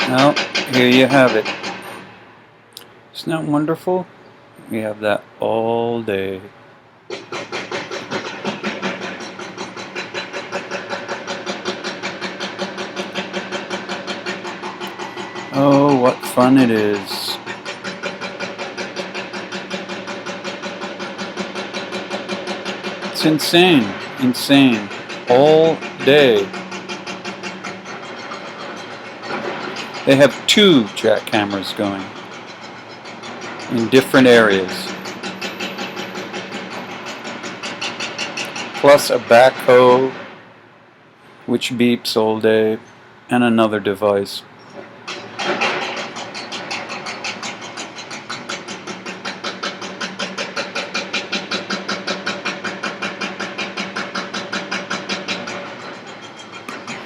Well, here you have it. Isn't that wonderful? We have that all day. Oh, what fun it is. It's insane. Insane. All day. They have two jackhammers going in different areas, plus a backhoe which beeps all day, and another device.